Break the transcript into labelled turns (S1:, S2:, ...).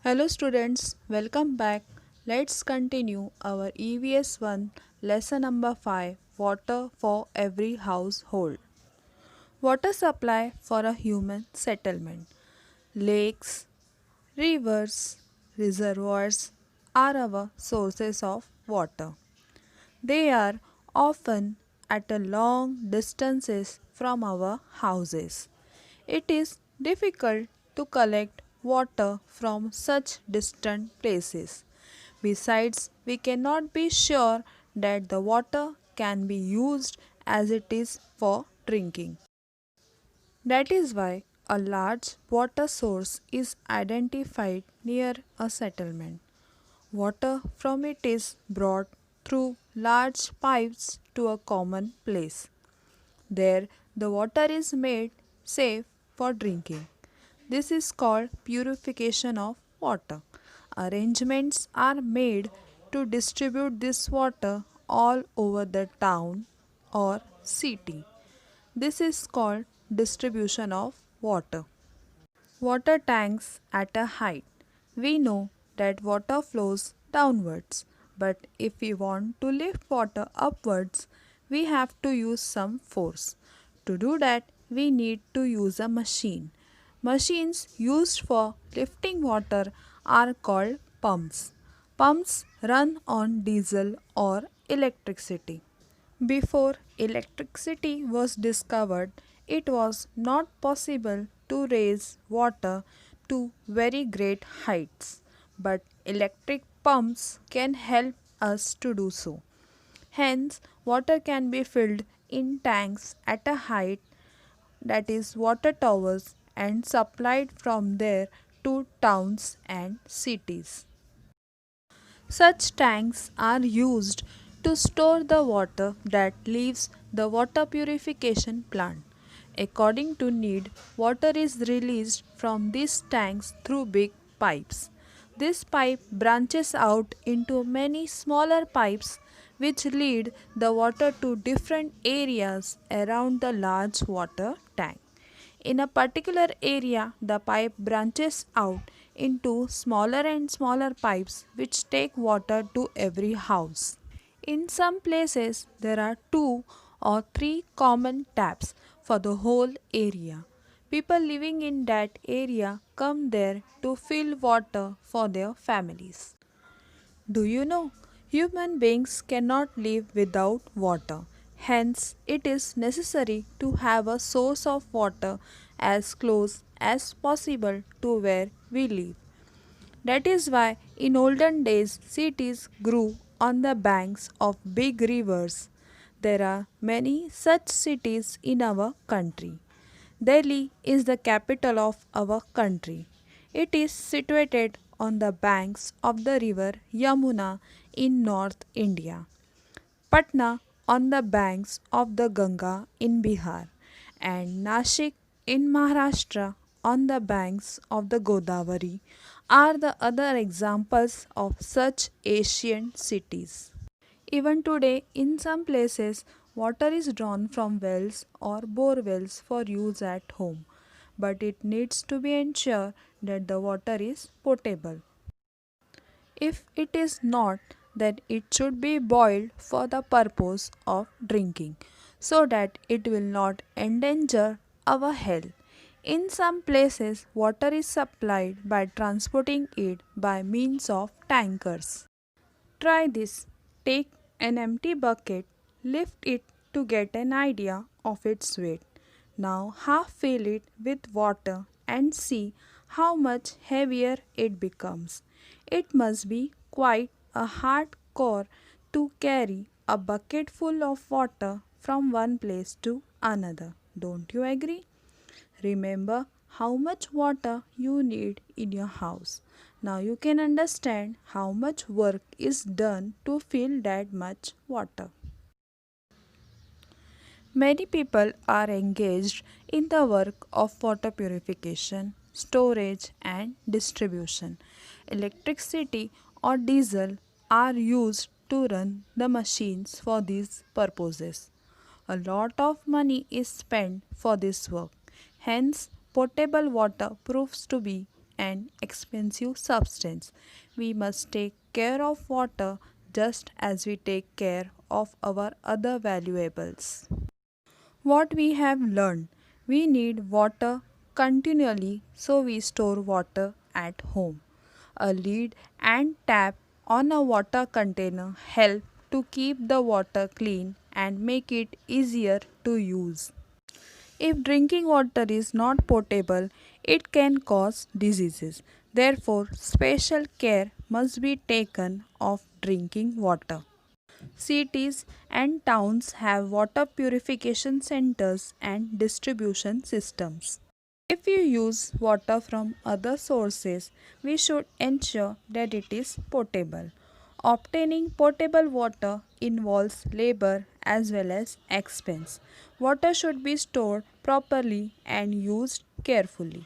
S1: Hello students, welcome back. Let's continue our EVS 1 lesson number 5, Water for every household. Water supply for a human settlement. Lakes, rivers, reservoirs are our sources of water. They are often at a long distances from our houses. It is difficult to collect water from such distant places. Besides, we cannot be sure that the water can be used as it is for drinking. That is why a large water source is identified near a settlement. Water from it is brought through large pipes to a common place. There, the water is made safe for drinking. This is called purification of water. Arrangements are made to distribute this water all over the town or city. This is called distribution of water. Water tanks at a height. We know that water flows downwards, but if we want to lift water upwards, we have to use some force. To do that, we need to use a machine. Machines used for lifting water are called pumps. Pumps run on diesel or electricity. Before electricity was discovered, it was not possible to raise water to very great heights, but electric pumps can help us to do so. Hence, water can be filled in tanks at a height, that is, water towers, and supplied from there to towns and cities. Such tanks are used to store the water that leaves the water purification plant. According to need, water is released from these tanks through big pipes. This pipe branches out into many smaller pipes which lead the water to different areas around the large water tank. In a particular area, the pipe branches out into smaller and smaller pipes which take water to every house. In some places, there are two or three common taps for the whole area. People living in that area come there to fill water for their families. Do you know? Human beings cannot live without water. Hence, it is necessary to have a source of water as close as possible to where we live. That is why in olden days cities grew on the banks of big rivers. There are many such cities in our country. Delhi is the capital of our country. It is situated on the banks of the river Yamuna in North India. Patna on the banks of the Ganga in Bihar, and Nashik in Maharashtra on the banks of the Godavari are the other examples of such ancient cities. Even today, in some places, water is drawn from wells or bore wells for use at home, but it needs to be ensured that the water is potable. If it is not, then it should be boiled for the purpose of drinking so that it will not endanger our health. In some places, water is supplied by transporting it by means of tankers. Try this. Take an empty bucket, lift it to get an idea of its weight. Now half fill it with water and see how much heavier it becomes. It must be quite a hard core to carry a bucket full of water from one place to another. Don't you agree? Remember how much water you need in your house. Now you can understand how much work is done to fill that much water. Many people are engaged in the work of water purification, storage, and distribution. Electricity or diesel are used to run the machines for these purposes. A lot of money is spent for this work. Hence, potable water proves to be and expensive substance. We must take care of water just as we take care of our other valuables. What we have learned: we need water continually, so we store water at home. A lid and tap on a water container help to keep the water clean and make it easier to use. If drinking water is not potable, it can cause diseases. Therefore, special care must be taken of drinking water. Cities and towns have water purification centers and distribution systems. If you use water from other sources, we should ensure that it is potable. Obtaining potable water involves labor as well as expense. Water should be stored properly and used carefully.